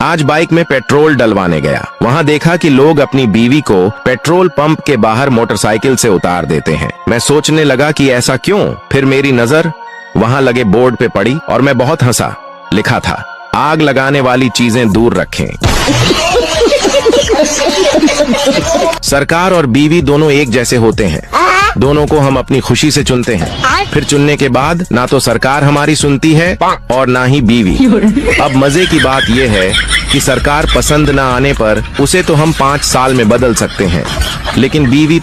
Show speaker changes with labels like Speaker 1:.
Speaker 1: आज बाइक में पेट्रोल डलवाने गया। वहाँ देखा कि लोग अपनी बीवी को पेट्रोल पंप के बाहर मोटरसाइकिल से उतार देते हैं। मैं सोचने लगा कि ऐसा क्यों। फिर मेरी नजर वहाँ लगे बोर्ड पे पड़ी और मैं बहुत हंसा। लिखा था, आग लगाने वाली चीजें दूर रखें। सरकार और बीवी दोनों एक जैसे होते हैं। दोनों को हम अपनी खुशी से चुनते हैं। फिर चुनने के बाद ना तो सरकार हमारी सुनती है और ना ही बीवी। अब मजे की बात यह है कि सरकार पसंद ना आने पर उसे तो हम 5 साल में बदल सकते हैं, लेकिन बीवी